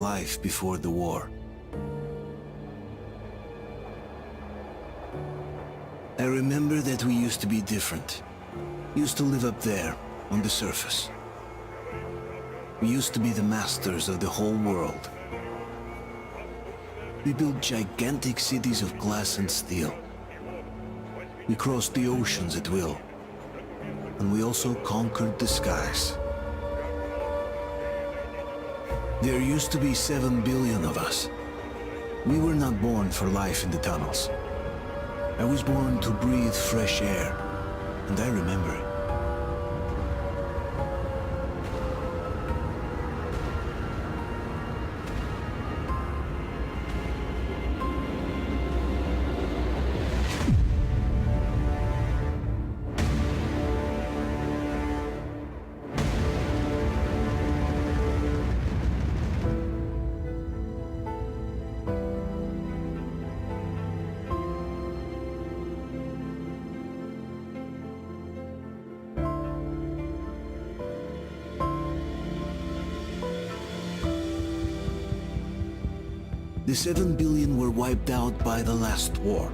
life before the war. I remember that we used to be different. Used to live up there, on the surface. We used to be the masters of the whole world. We built gigantic cities of glass and steel. We crossed the oceans at will. And we also conquered the skies. There used to be 7 billion of us. We were not born for life in the tunnels. I was born to breathe fresh air, and I remember it. The 7 billion were wiped out by the last war.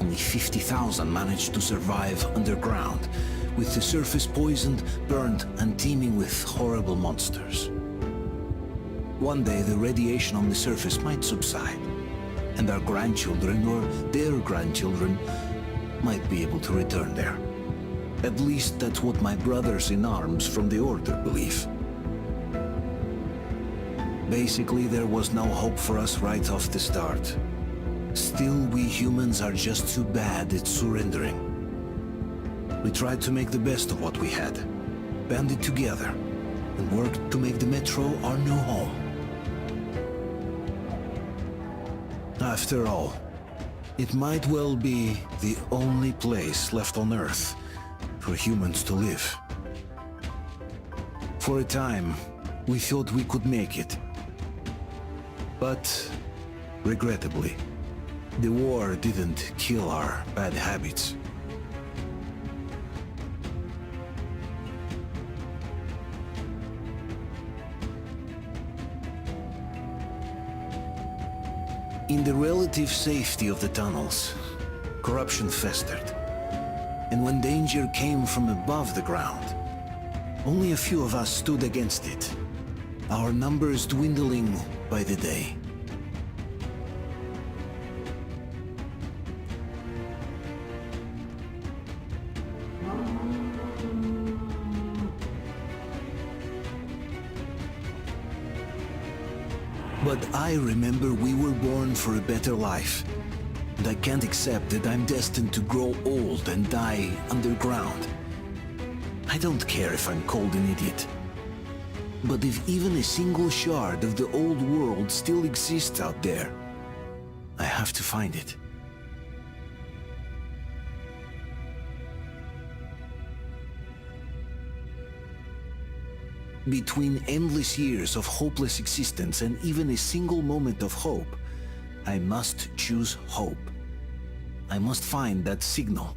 Only 50,000 managed to survive underground, with the surface poisoned, burned, and teeming with horrible monsters. One day the radiation on the surface might subside, and our grandchildren or their grandchildren might be able to return there. At least that's what my brothers in arms from the Order believe. Basically, there was no hope for us right off the start. Still, we humans are just too bad at surrendering. We tried to make the best of what we had, banded together, and worked to make the Metro our new home. After all, it might well be the only place left on Earth for humans to live. For a time, we thought we could make it. But, regrettably, the war didn't kill our bad habits. In the relative safety of the tunnels, corruption festered. And when danger came from above the ground, only a few of us stood against it, our numbers dwindling by the day. But I remember we were born for a better life, and I can't accept that I'm destined to grow old and die underground. I don't care if I'm called an idiot. But if even a single shard of the old world still exists out there, I have to find it. Between endless years of hopeless existence and even a single moment of hope, I must choose hope. I must find that signal.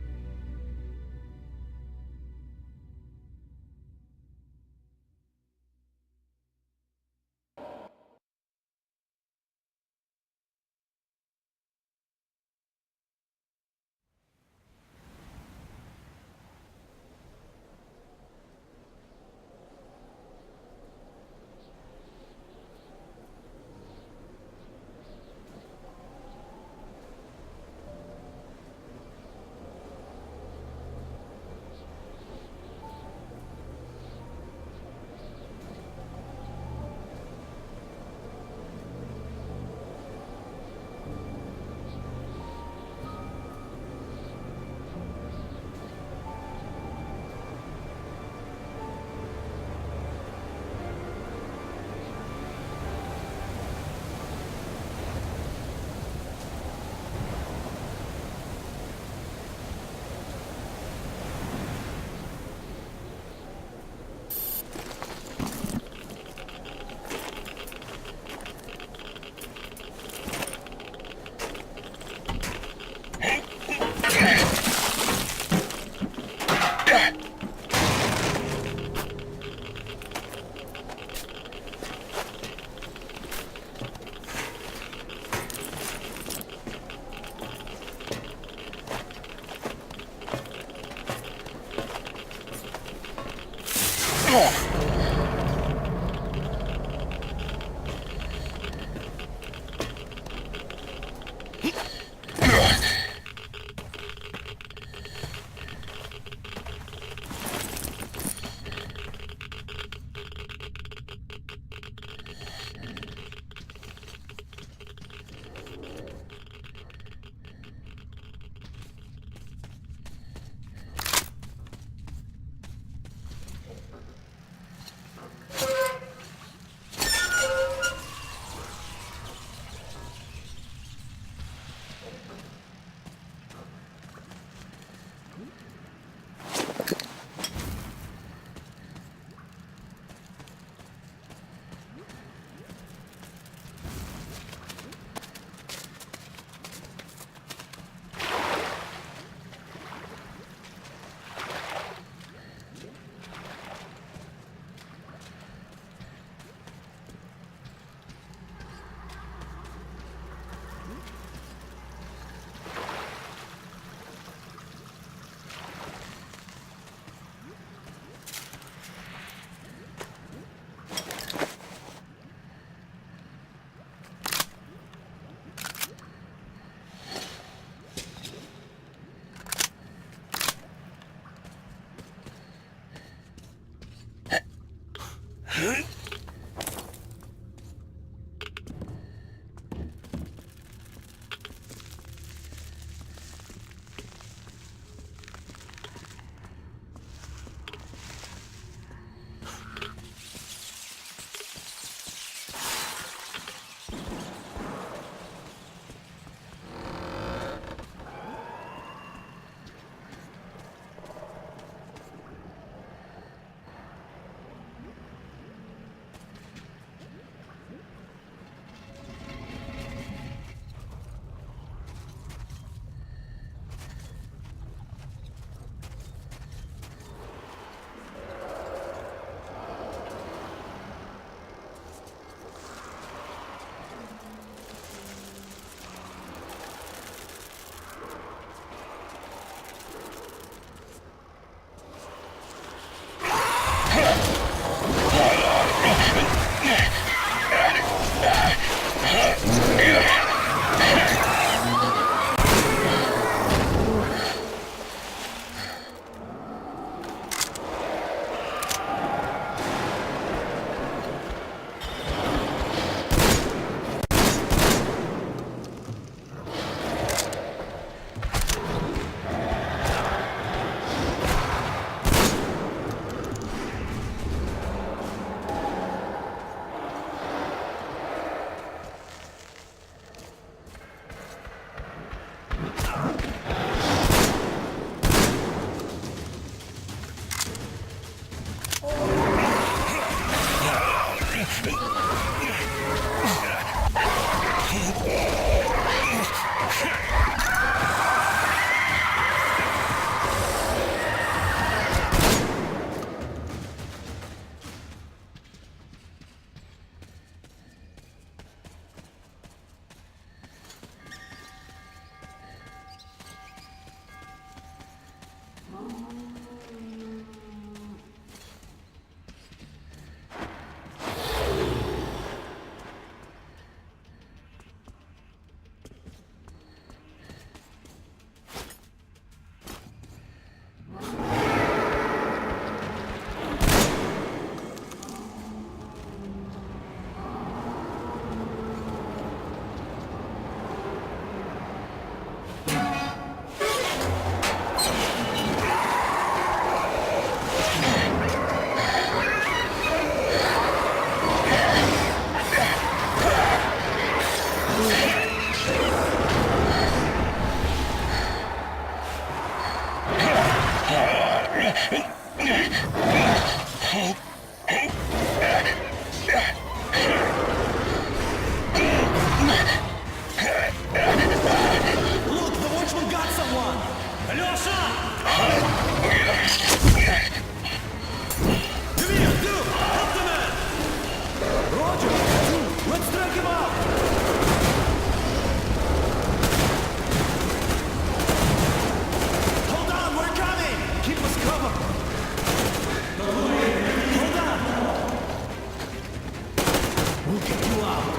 get you out!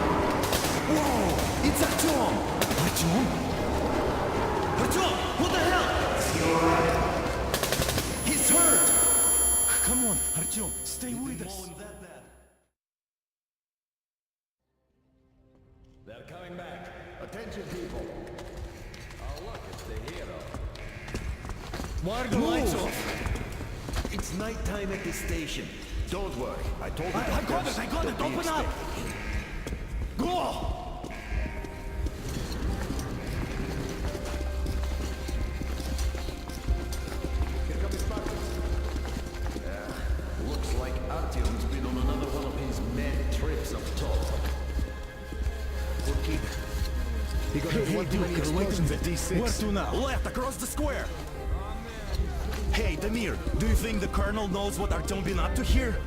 Whoa! It's Artyom! Artyom? Artyom! What the hell? Is he alright? He's hurt! Come on, Artyom, stay with us. They're coming back. Attention, people. Oh, look, it's the hero. Why are the lights off? It's nighttime at the station. Don't worry. I told you. I got it! Open up! Go! Here comes Spartans. Looks like Artyom's been on another one of his mad trips of talk. Good kid. He got Hey, one too many explosions at D6. Where to now? Left, across the square! Hey, Damir, do you think the Colonel knows what Artyom been up to here?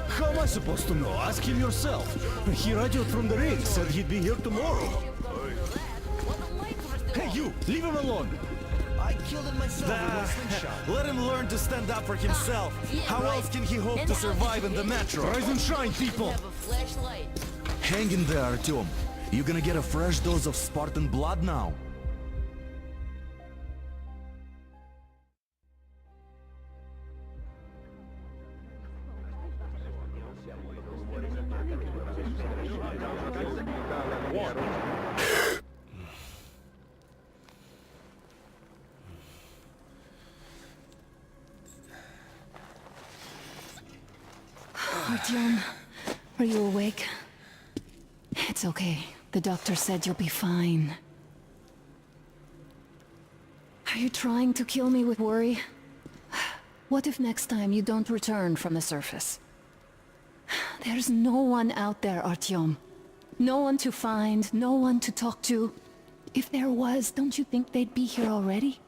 How am I supposed to know? Ask him yourself. He radioed from the ring, said he'd be here tomorrow. Hey, you! Leave him alone! I killed him myself with my slingshot. Let him learn to stand up for himself. How else can he hope to survive in the metro? Rise and shine, people! Hang in there, Artyom. You're gonna get a fresh dose of Spartan blood now. Artyom, are you awake? It's okay. The doctor said you'll be fine. Are you trying to kill me with worry? What if next time you don't return from the surface? There's no one out there, Artyom. No one to find, no one to talk to. If there was, don't you think they'd be here already?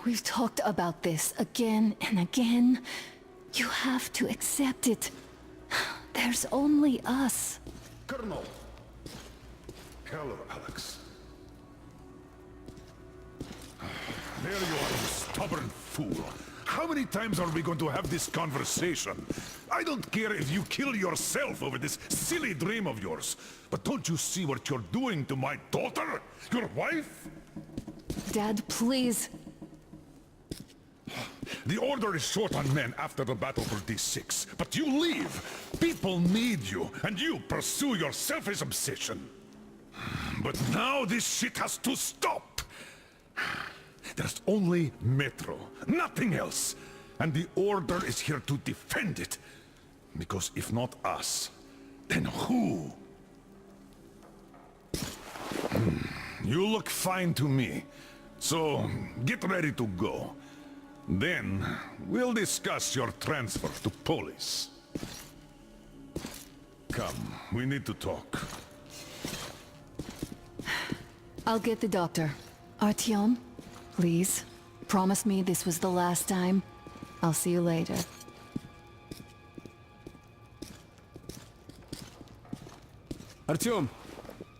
We've talked about this again and again. You have to accept it. There's only us. Colonel! Hello, Alex. There you are, you stubborn fool. How many times are we going to have this conversation? I don't care if you kill yourself over this silly dream of yours. But don't you see what you're doing to my daughter? Your wife? Dad, please. The Order is short on men after the battle for D6, but you leave. People need you, and you pursue your selfish obsession. But now this shit has to stop. There's only Metro, nothing else. And the Order is here to defend it. Because if not us, then who? You look fine to me. So, get ready to go. Then, we'll discuss your transfer to Polis. Come, we need to talk. I'll get the doctor. Artyom, please. Promise me this was the last time. I'll see you later. Artyom,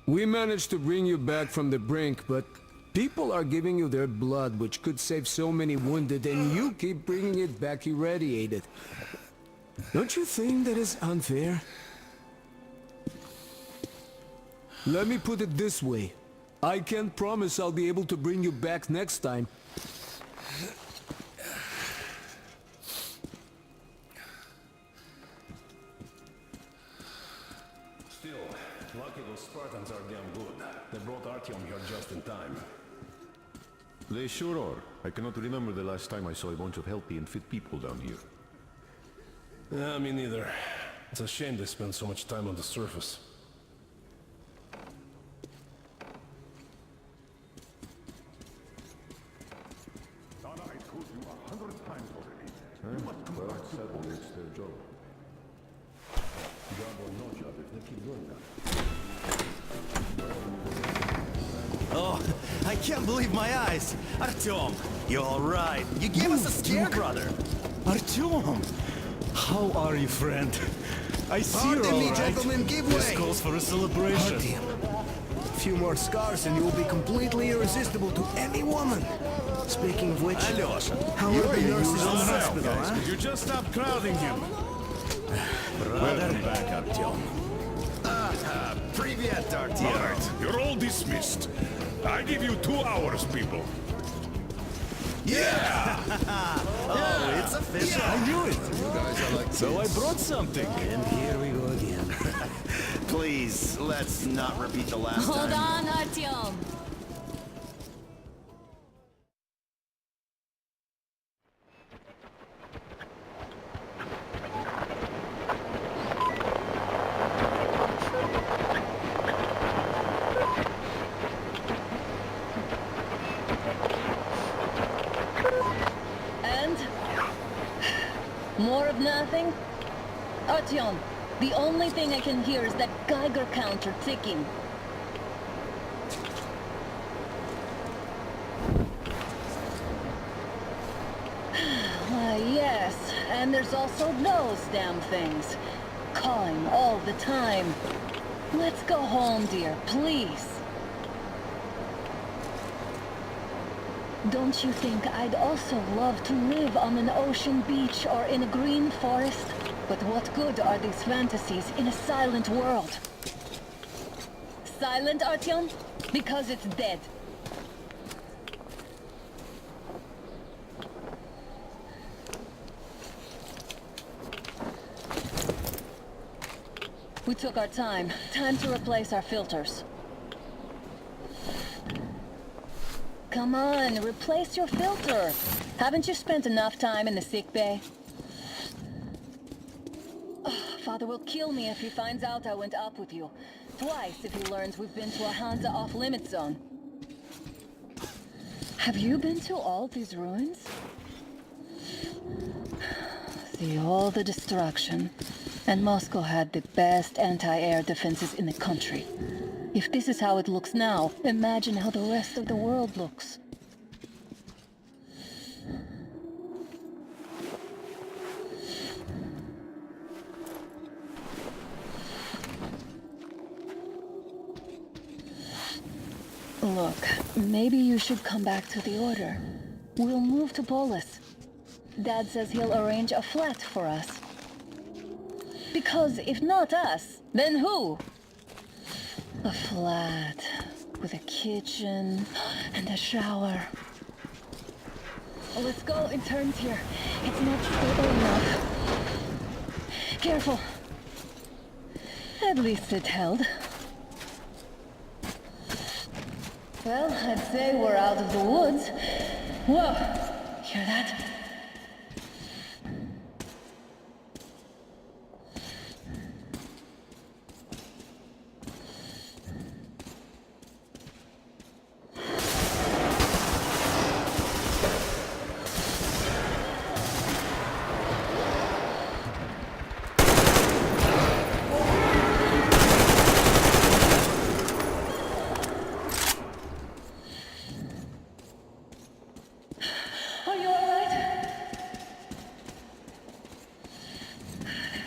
we managed to bring you back from the brink, but people are giving you their blood, which could save so many wounded, and you keep bringing it back irradiated. Don't you think that is unfair? Let me put it this way. I can't promise I'll be able to bring you back next time. Still, lucky those Spartans are damn good. They brought Artyom here just in time. They sure are. I cannot remember the last time I saw a bunch of healthy and fit people down here. Yeah, me neither. It's a shame they spend so much time on the surface. Donna, I told you 100 times already. You must come back. Sadly, it's their job. Job or no job, if they keep doing that. Oh, I can't believe my eyes! Artyom, you're alright. You gave us a scare, brother! Artyom! How are you, friend? I see you're Pardon me, alright. gentlemen, give This way. calls for a celebration. A few more scars and you will be completely irresistible to any woman. Speaking of which, Alyosha, how are the nurses in the hospital, huh? You just stop crowding him. Welcome back, Artyom. Привет, Artyom. All right, you're all dismissed. I give you 2 hours, people. Yeah! Oh, it's official. I knew it. You guys are like So I brought something. And here we go again. Please, let's not repeat the last Hold time. on, Artyom. And? More of nothing? Artyom, the only thing I can hear is that Geiger counter ticking. Yes, and there's also those damn things. Calling all the time. Let's go home, dear, please. Don't you think I'd also love to live on an ocean beach or in a green forest? But what good are these fantasies in a silent world? Silent, Artyom? Because it's dead. We took our time. Time to replace our filters. Come on, replace your filter. Haven't you spent enough time in the sick bay? Father will kill me if he finds out I went up with you. Twice if he learns we've been to a Hansa off-limit zone. Have you been to all these ruins? See all the destruction. And Moscow had the best anti-air defenses in the country. If this is how it looks now, imagine how the rest of the world looks. Look, maybe you should come back to the Order. We'll move to Polis. Dad says he'll arrange a flat for us. Because if not us, then who? A flat with a kitchen and a shower. Let's go in turns here. It's not stable enough. Careful. At least it held. Well, I'd say we're out of the woods. Whoa! Hear that?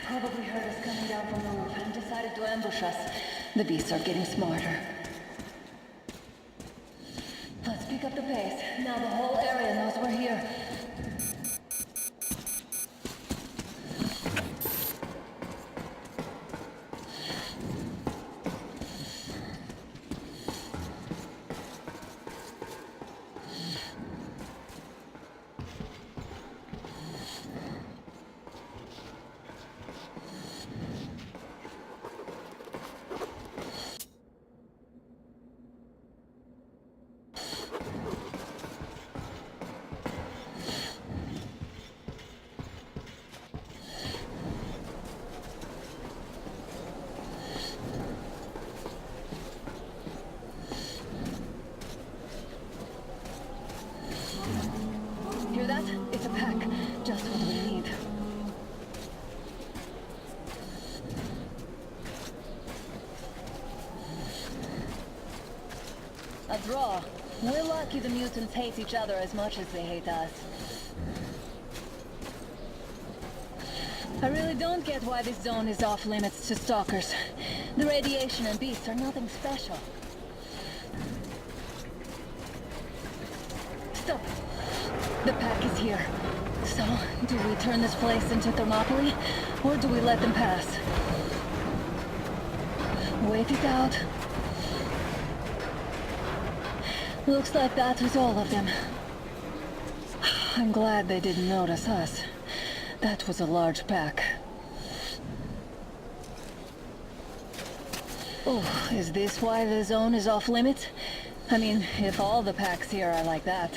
Probably heard us coming down from the roof and decided to ambush us. The beasts are getting smarter. Let's pick up the pace. Now the whole area knows we're here. Hear that? It's a pack. Just what we need. A draw. We're lucky the mutants hate each other as much as they hate us. I really don't get why this zone is off limits to stalkers. The radiation and beasts are nothing special. Stop! The pack is here. So, do we turn this place into Thermopylae? Or do we let them pass? Wait it out. Looks like that was all of them. I'm glad they didn't notice us. That was a large pack. Oh, is this why the zone is off limits? I mean, if all the packs here are like that.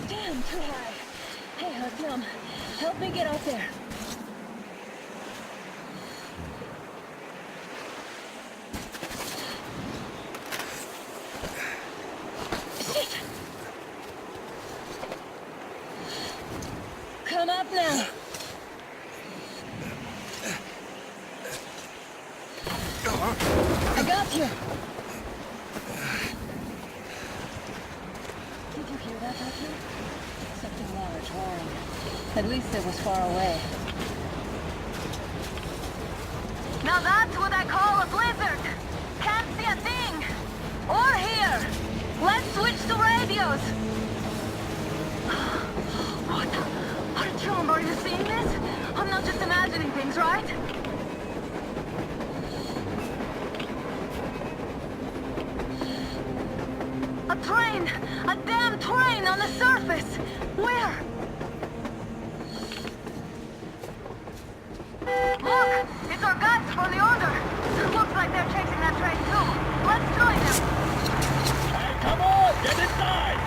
Damn, too high. Hey, Artyom, help me get out there. Shit! Come up now. I got you. Did you hear that, Artyom? Something large roaring. At least it was far away. Now that's what I call a blizzard. Can't see a thing. Or hear. Let's switch to radios. What the? Artyom, are you seeing this? I'm not just imagining things, right? A train! A damn train on the surface! Where? Look! It's our guys for the order! Looks like they're chasing that train too. Let's join them! Hey, come on! Get inside!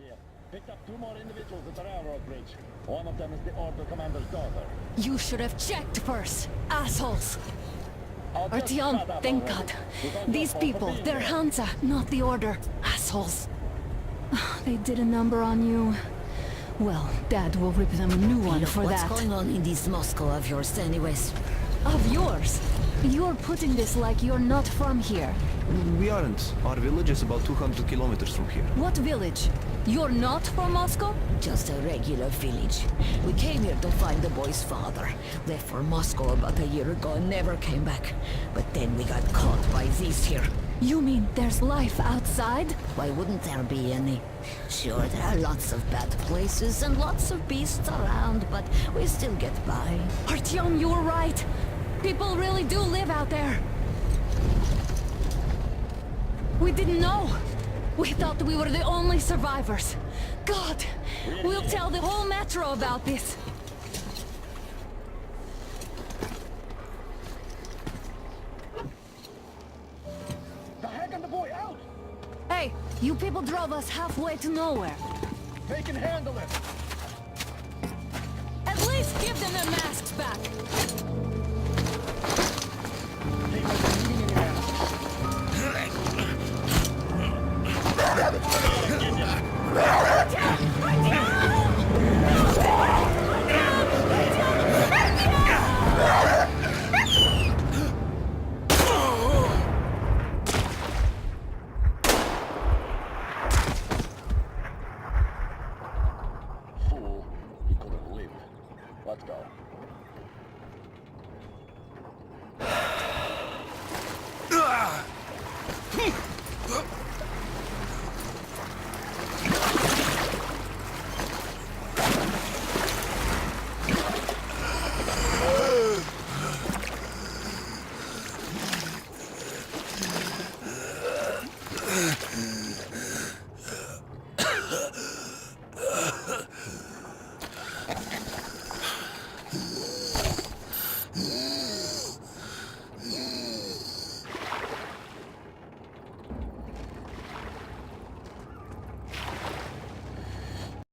Here. Picked up 2 more individuals at the railroad bridge. One of them is the order commander's daughter. You should have checked first, assholes! I'll just Artyom, shut up thank already. God. You don't These go for people, being they're there. Hansa, not the Order. Assholes. They did a number on you. Well, Dad will rip them a new one for What's that. going on in this Moscow of yours anyways? Of yours? You're putting this like you're not from here. We aren't. Our village is about 200 kilometers from here. What village? You're not from Moscow? Just a regular village. We came here to find the boy's father. Left for Moscow about a year ago and never came back. But then we got caught by these here. You mean there's life outside? Why wouldn't there be any? Sure, there are lots of bad places and lots of beasts around, but we still get by. Artyom, you were right. People really do live out there. We didn't know. We thought we were the only survivors. God, we'll tell the whole metro about this. The heck and the boy out! Hey, you people drove us halfway to nowhere. They can handle it! At least give them their masks back. Fool. He could have lived. Let's go.